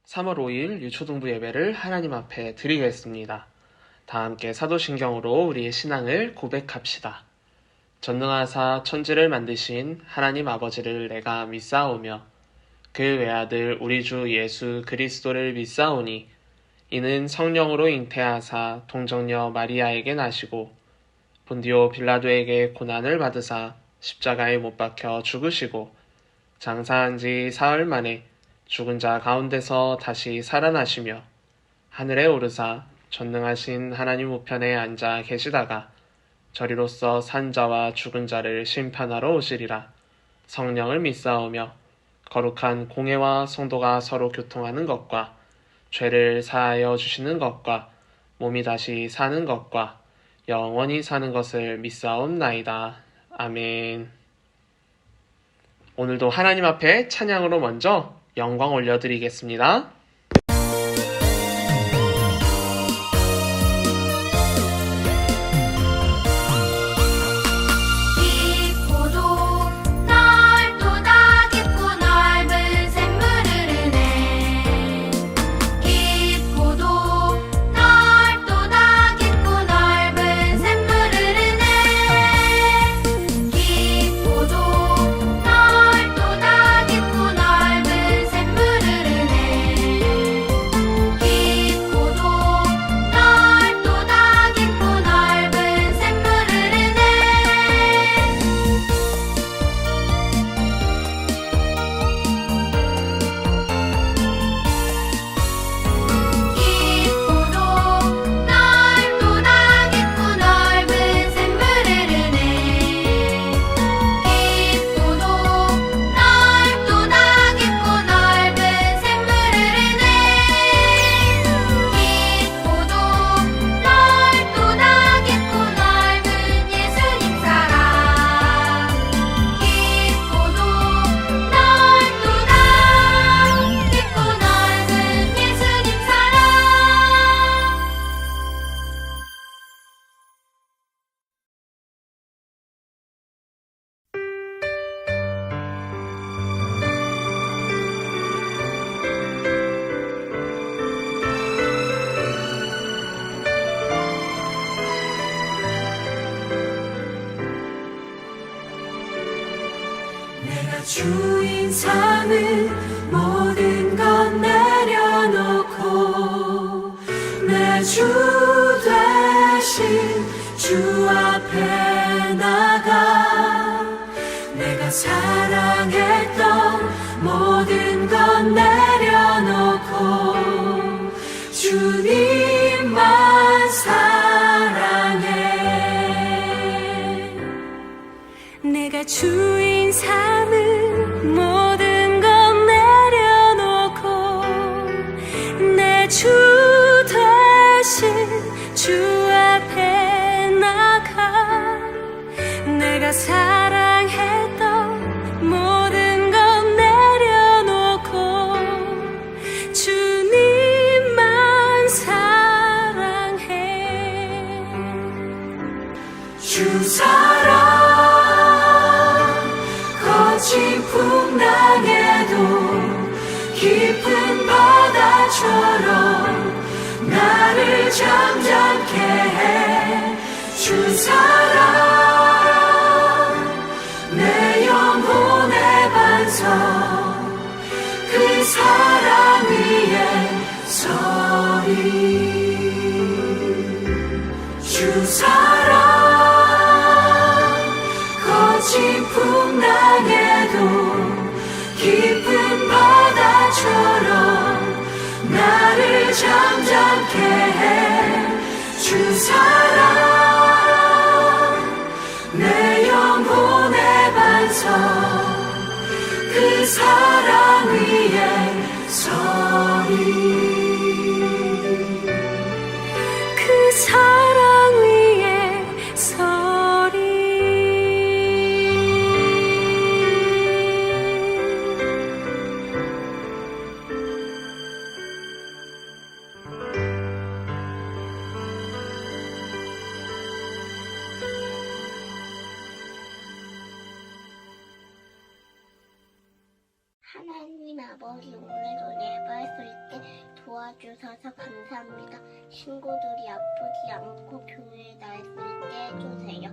3월 5일 유초등부 예배를 하나님 앞에 드리겠습니다. 다 함께 사도신경으로 우리의 신앙을 고백합시다. 전능하사 천지를 만드신 하나님 아버지를 내가 믿사오며 그 외아들 우리 주 예수 그리스도를 믿사오니 이는 성령으로 잉태하사 동정녀 마리아에게 나시고 본디오 빌라도에게 고난을 받으사 십자가에 못 박혀 죽으시고 장사한 지 사흘 만에 죽은 자 가운데서 다시 살아나시며 하늘에 오르사 전능하신 하나님 우편에 앉아 계시다가 저리로서 산 자와 죽은 자를 심판하러 오시리라. 성령을 믿사오며 거룩한 공회와 성도가 서로 교통하는 것과 죄를 사하여 주시는 것과 몸이 다시 사는 것과 영원히 사는 것을 믿사옵나이다. 아멘. 오늘도 하나님 앞에 찬양으로 먼저 영광 올려드리겠습니다. 주인 삼은 모든 것 내려놓고 내 주 되신 주 앞에 나가 내가 사랑했던 모든 것 내려놓고 주님만 사랑해. 내가 주인 삼은 모든 것 내려놓고 내 주 되신 주 앞에 나가 내가 사랑했던 모든 것 내려놓고 주님만 사랑해. 주 사랑 거친 풍랑에도 깊은 바다처럼 나를 잠잠케 해. 주 사랑 내 영혼의 반석 그 사랑 위에 서리. 주 사랑 거친 풍랑에도 깊은 바다처럼 나를 잠잠케 해. 주 사랑 내 영혼의 반석 그 사랑 위에 서리. 그 사랑 위에 서리. 하나님 아버지, 오늘도 예배할 수 있게 도와주셔서 감사합니다. 친구들이 아프지 않고 교회에 날 수 있게 해주세요.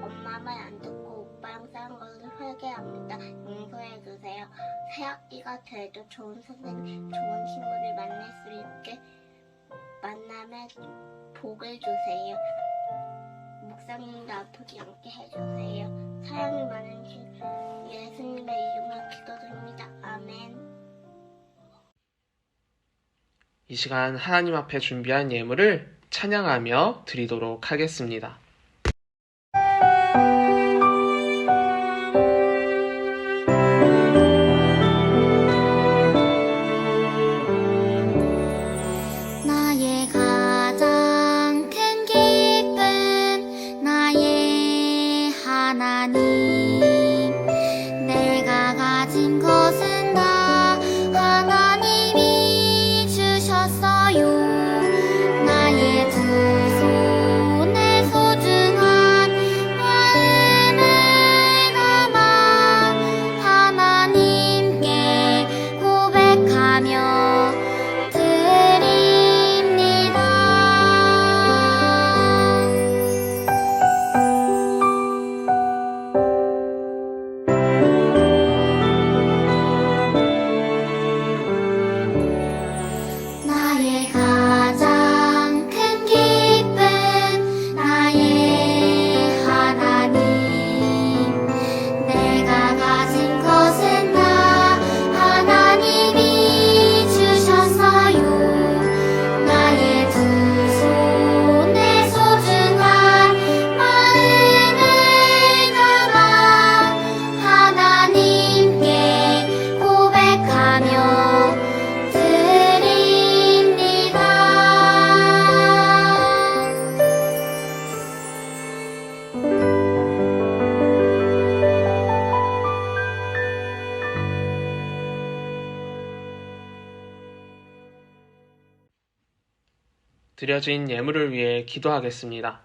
엄마 말 안 듣고 오빠랑 싸운 것을 회개합니다. 용서해주세요. 새학기가 돼도 좋은 선생님, 좋은 친구를 만날 수 있게 만남에 복을 주세요. 목사님도 아프지 않게 해주세요. 사랑이 많은 예수님의 이름으로 기도드립니다. 아멘. 이 시간 하나님 앞에 준비한 예물을 찬양하며 드리도록 하겠습니다. 나의 가장 큰 기쁨 나의 하나님 내가 가진 것은 다 하나님이 주셨어요 나의 두 손에 소중한 마음을 담아 하나님께 고백하며 드립니다. 나의 가장 큰 기쁨 나의 하나님 내가 가진 것은 다 하나님이 주셨어요 나의 두 손에 소중한 마음을 담아 하나님께 고백하며 드립니다. 드려진 예물을 위해 기도하겠습니다.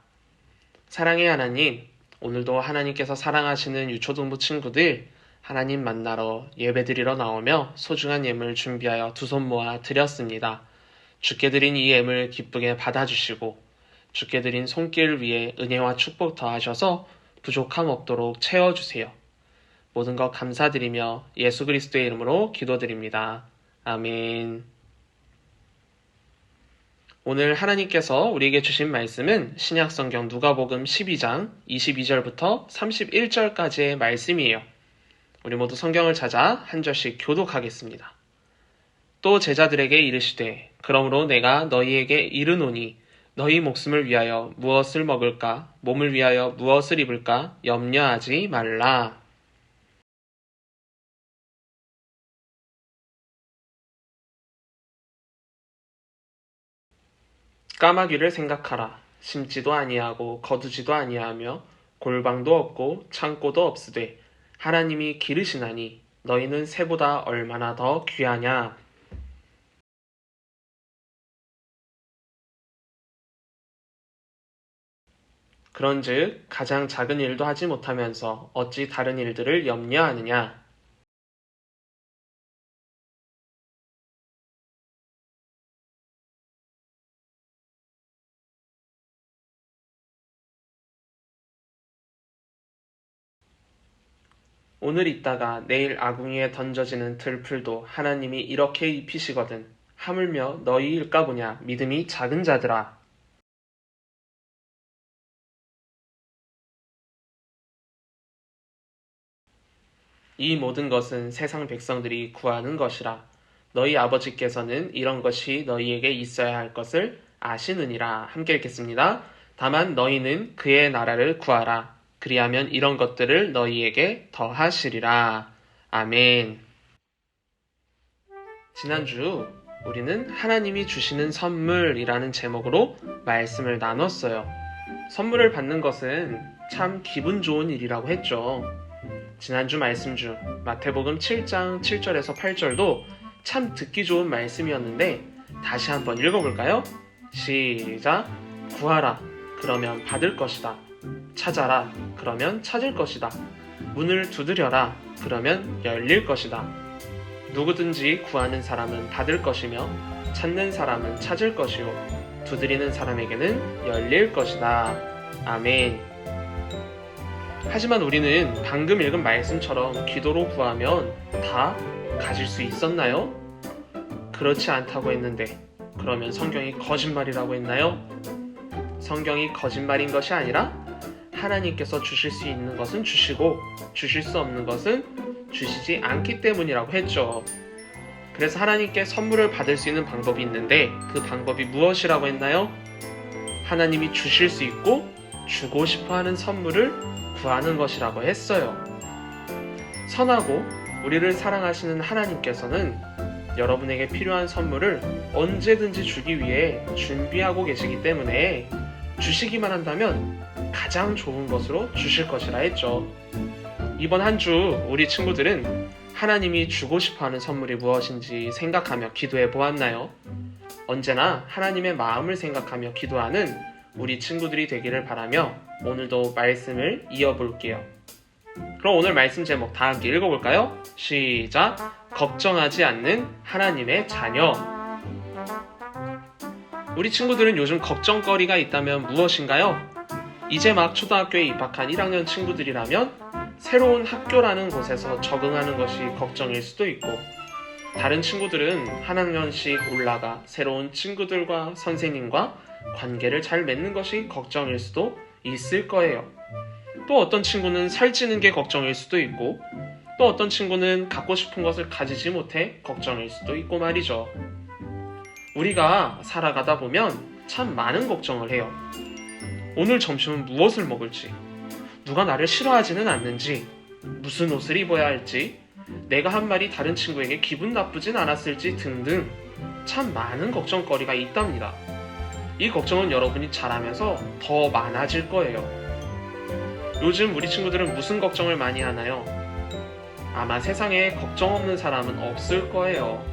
사랑의 하나님, 오늘도 하나님께서 사랑하시는 유초등부 친구들 하나님 만나러 예배드리러 나오며 소중한 예물 준비하여 두 손 모아 드렸습니다. 주께 드린 이 예물 기쁘게 받아주시고 주께 드린 손길 위에 은혜와 축복 더하셔서 부족함 없도록 채워주세요. 모든 것 감사드리며 예수 그리스도의 이름으로 기도드립니다. 아멘. 오늘 하나님께서 우리에게 주신 말씀은 신약성경 누가복음 12장 22절부터 31절까지의 말씀이에요. 우리 모두 성경을 찾아 한 절씩 교독하겠습니다. 또 제자들에게 이르시되 그러므로 내가 너희에게 이르노니 너희 목숨을 위하여 무엇을 먹을까 몸을 위하여 무엇을 입을까 염려하지 말라. 까마귀를 생각하라. 심지도 아니하고 거두지도 아니하며 골방도 없고 창고도 없으되 하나님이 기르시나니 너희는 새보다 얼마나 더 귀하냐. 그런즉 가장 작은 일도 하지 못하면서 어찌 다른 일들을 염려하느냐. 오늘 있다가 내일 아궁이에 던져지는 들풀도 하나님이 이렇게 입히시거든. 하물며 너희일까 보냐 믿음이 작은 자들아. 이 모든 것은 세상 백성들이 구하는 것이라. 너희 아버지께서는 이런 것이 너희에게 있어야 할 것을 아시느니라. 함께 읽겠습니다. 다만 너희는 그의 나라를 구하라. 그리하면 이런 것들을 너희에게 더하시리라. 아멘. 지난주 우리는 하나님이 주시는 선물이라는 제목으로 말씀을 나눴어요. 선물을 받는 것은 참 기분 좋은 일이라고 했죠. 지난주 말씀 중 마태복음 7장 7절에서 8절도 참 듣기 좋은 말씀이었는데 다시 한번 읽어볼까요? 시작! 구하라. 그러면 받을 것이다. 찾아라. 그러면 찾을 것이다. 문을 두드려라. 그러면 열릴 것이다. 누구든지 구하는 사람은 받을 것이며 찾는 사람은 찾을 것이요 두드리는 사람에게는 열릴 것이다. 아멘. 하지만 우리는 방금 읽은 말씀처럼 기도로 구하면 다 가질 수 있었나요? 그렇지 않다고 했는데 그러면 성경이 거짓말이라고 했나요? 성경이 거짓말인 것이 아니라 하나님께서 주실 수 있는 것은 주시고 주실 수 없는 것은 주시지 않기 때문이라고 했죠. 그래서 하나님께 선물을 받을 수 있는 방법이 있는데 그 방법이 무엇이라고 했나요? 하나님이 주실 수 있고 주고 싶어하는 선물을 구하는 것이라고 했어요. 선하고 우리를 사랑하시는 하나님께서는 여러분에게 필요한 선물을 언제든지 주기 위해 준비하고 계시기 때문에 주시기만 한다면 가장 좋은 것으로 주실 것이라 했죠. 이번 한 주 우리 친구들은 하나님이 주고 싶어하는 선물이 무엇인지 생각하며 기도해 보았나요? 언제나 하나님의 마음을 생각하며 기도하는 우리 친구들이 되기를 바라며 오늘도 말씀을 이어볼게요. 그럼 오늘 말씀 제목 다 함께 읽어볼까요? 시작! 걱정하지 않는 하나님의 자녀. 우리 친구들은 요즘 걱정거리가 있다면 무엇인가요? 이제 막 초등학교에 입학한 1학년 친구들이라면 새로운 학교라는 곳에서 적응하는 것이 걱정일 수도 있고 다른 친구들은 한 학년씩 올라가 새로운 친구들과 선생님과 관계를 잘 맺는 것이 걱정일 수도 있을 거예요. 또 어떤 친구는 살찌는 게 걱정일 수도 있고 또 어떤 친구는 갖고 싶은 것을 가지지 못해 걱정일 수도 있고 말이죠. 우리가 살아가다 보면 참 많은 걱정을 해요. 오늘 점심은 무엇을 먹을지, 누가 나를 싫어하지는 않는지, 무슨 옷을 입어야 할지, 내가 한 말이 다른 친구에게 기분 나쁘진 않았을지 등등 참 많은 걱정거리가 있답니다. 이 걱정은 여러분이 자라면서 더 많아질 거예요. 요즘 우리 친구들은 무슨 걱정을 많이 하나요? 아마 세상에 걱정 없는 사람은 없을 거예요.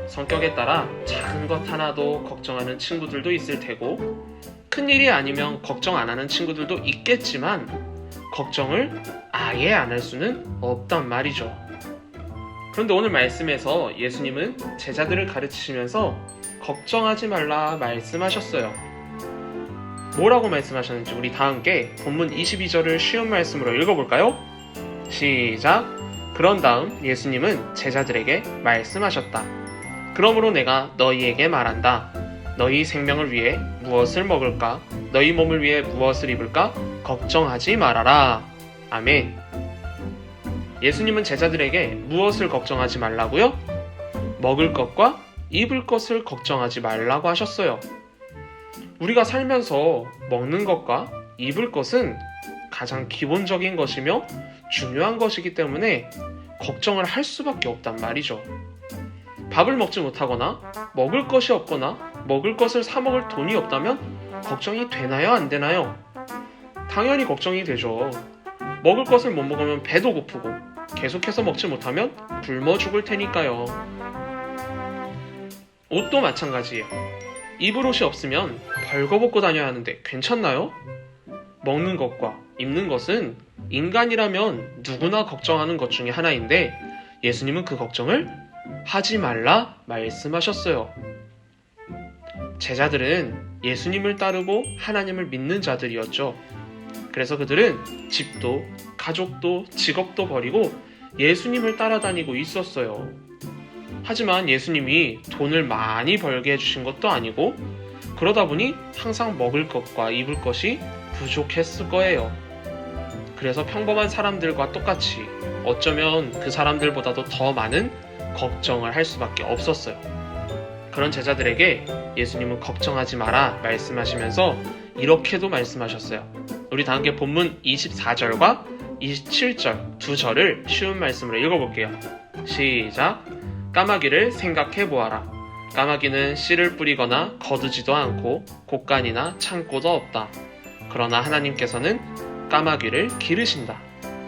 성격에 따라 작은 것 하나도 걱정하는 친구들도 있을 테고 큰일이 아니면 걱정 안 하는 친구들도 있겠지만 걱정을 아예 안 할 수는 없단 말이죠. 그런데 오늘 말씀에서 예수님은 제자들을 가르치시면서 걱정하지 말라 말씀하셨어요. 뭐라고 말씀하셨는지 우리 다 함께 본문 22절을 쉬운 말씀으로 읽어볼까요? 시작! 그런 다음 예수님은 제자들에게 말씀하셨다. 그러므로 내가 너희에게 말한다. 너희 생명을 위해 무엇을 먹을까? 너희 몸을 위해 무엇을 입을까? 걱정하지 말아라. 아멘. 예수님은 제자들에게 무엇을 걱정하지 말라고요? 먹을 것과 입을 것을 걱정하지 말라고 하셨어요. 우리가 살면서 먹는 것과 입을 것은 가장 기본적인 것이며 중요한 것이기 때문에 걱정을 할 수밖에 없단 말이죠. 밥을 먹지 못하거나 먹을 것이 없거나 먹을 것을 사 먹을 돈이 없다면 걱정이 되나요? 안 되나요? 당연히 걱정이 되죠. 먹을 것을 못 먹으면 배도 고프고 계속해서 먹지 못하면 굶어 죽을 테니까요. 옷도 마찬가지예요. 입을 옷이 없으면 벌거벗고 다녀야 하는데 괜찮나요? 먹는 것과 입는 것은 인간이라면 누구나 걱정하는 것 중에 하나인데 예수님은 그 걱정을 하지 말라 말씀하셨어요. 제자들은 예수님을 따르고 하나님을 믿는 자들이었죠. 그래서 그들은 집도 가족도 직업도 버리고 예수님을 따라다니고 있었어요. 하지만 예수님이 돈을 많이 벌게 해주신 것도 아니고 그러다 보니 항상 먹을 것과 입을 것이 부족했을 거예요. 그래서 평범한 사람들과 똑같이 어쩌면 그 사람들보다도 더 많은 걱정을 할 수밖에 없었어요. 그런 제자들에게 예수님은 걱정하지 마라 말씀하시면서 이렇게도 말씀하셨어요. 우리 다 함께 본문 24절과 27절 두 절을 쉬운 말씀으로 읽어볼게요. 시작! 까마귀를 생각해 보아라. 까마귀는 씨를 뿌리거나 거두지도 않고 곡간이나 창고도 없다. 그러나 하나님께서는 까마귀를 기르신다.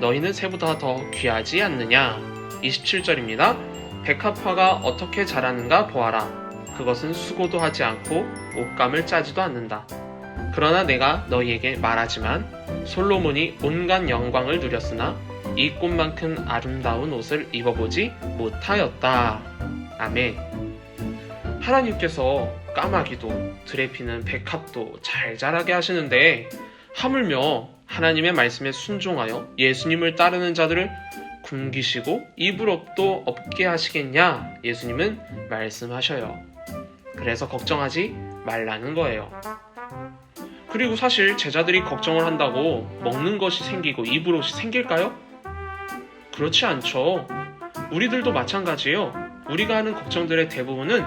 너희는 새보다 더 귀하지 않느냐? 27절입니다. 백합화가 어떻게 자라는가 보아라. 그것은 수고도 하지 않고 옷감을 짜지도 않는다. 그러나 내가 너희에게 말하지만 솔로몬이 온갖 영광을 누렸으나 이 꽃만큼 아름다운 옷을 입어보지 못하였다. 아멘. 하나님께서 까마귀도 들에 피는 백합도 잘 자라게 하시는데 하물며 하나님의 말씀에 순종하여 예수님을 따르는 자들을 굶기시고 이불업도 없게 하시겠냐? 예수님은 말씀하셔요. 그래서 걱정하지 말라는 거예요. 그리고 사실 제자들이 걱정을 한다고 먹는 것이 생기고 이불옷이 생길까요? 그렇지 않죠. 우리들도 마찬가지예요. 우리가 하는 걱정들의 대부분은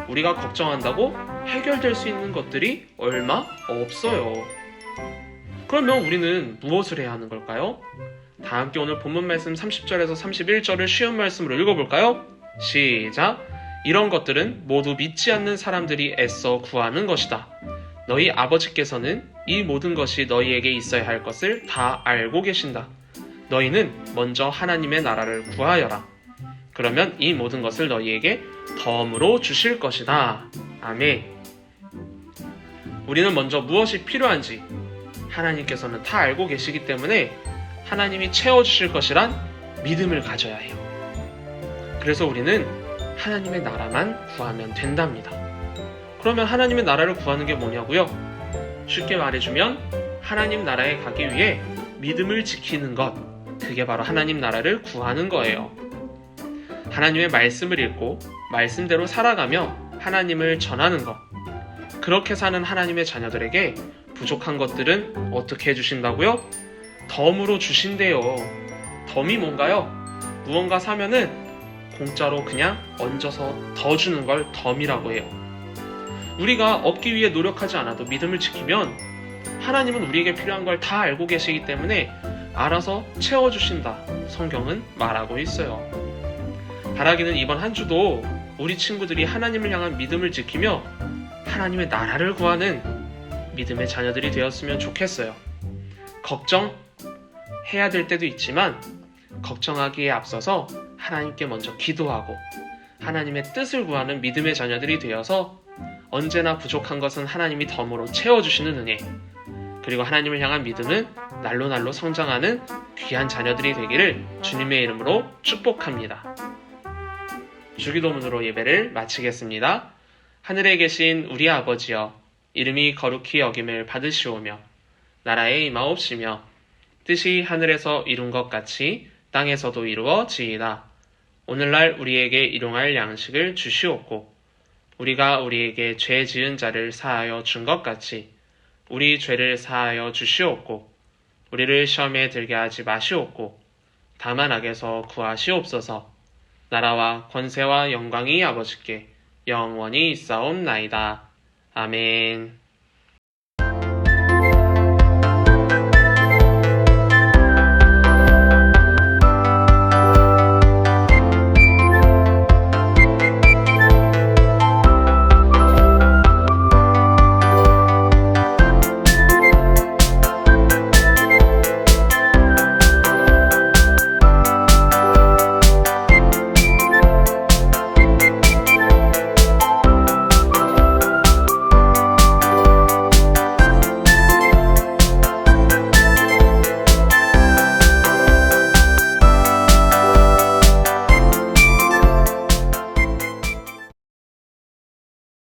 우리가 걱정한다고 해결될 수 있는 것들이 얼마 없어요. 그러면 우리는 무엇을 해야 하는 걸까요? 다 함께 오늘 본문 말씀 30절에서 31절을 쉬운 말씀으로 읽어볼까요? 시작! 이런 것들은 모두 믿지 않는 사람들이 애써 구하는 것이다. 너희 아버지께서는 이 모든 것이 너희에게 있어야 할 것을 다 알고 계신다. 너희는 먼저 하나님의 나라를 구하여라. 그러면 이 모든 것을 너희에게 덤으로 주실 것이다. 아멘. 우리는 먼저 무엇이 필요한지 하나님께서는 다 알고 계시기 때문에 하나님이 채워주실 것이란 믿음을 가져야 해요. 그래서 우리는 하나님의 나라만 구하면 된답니다. 그러면 하나님의 나라를 구하는 게 뭐냐고요? 쉽게 말해주면 하나님 나라에 가기 위해 믿음을 지키는 것, 그게 바로 하나님 나라를 구하는 거예요. 하나님의 말씀을 읽고 말씀대로 살아가며 하나님을 전하는 것, 그렇게 사는 하나님의 자녀들에게 부족한 것들은 어떻게 해주신다고요? 덤으로 주신대요. 덤이 뭔가요? 무언가 사면은 공짜로 그냥 얹어서 더 주는 걸 덤이라고 해요. 우리가 얻기 위해 노력하지 않아도 믿음을 지키면 하나님은 우리에게 필요한 걸 다 알고 계시기 때문에 알아서 채워주신다. 성경은 말하고 있어요. 바라기는 이번 한 주도 우리 친구들이 하나님을 향한 믿음을 지키며 하나님의 나라를 구하는 믿음의 자녀들이 되었으면 좋겠어요. 걱정해야 될 때도 있지만 걱정하기에 앞서서 하나님께 먼저 기도하고 하나님의 뜻을 구하는 믿음의 자녀들이 되어서 언제나 부족한 것은 하나님이 덤으로 채워주시는 은혜, 그리고 하나님을 향한 믿음은 날로 날로 성장하는 귀한 자녀들이 되기를 주님의 이름으로 축복합니다. 주기도문으로 예배를 마치겠습니다. 하늘에 계신 우리 아버지여, 이름이 거룩히 여김을 받으시오며 나라에 임하옵시며 뜻이 하늘에서 이룬 것 같이 땅에서도 이루어지이다. 오늘날 우리에게 일용할 양식을 주시옵고 우리가 우리에게 죄 지은 자를 사하여 준 것 같이 우리 죄를 사하여 주시옵고 우리를 시험에 들게 하지 마시옵고 다만 악에서 구하시옵소서. 나라와 권세와 영광이 아버지께 영원히 있사옵나이다. 아멘.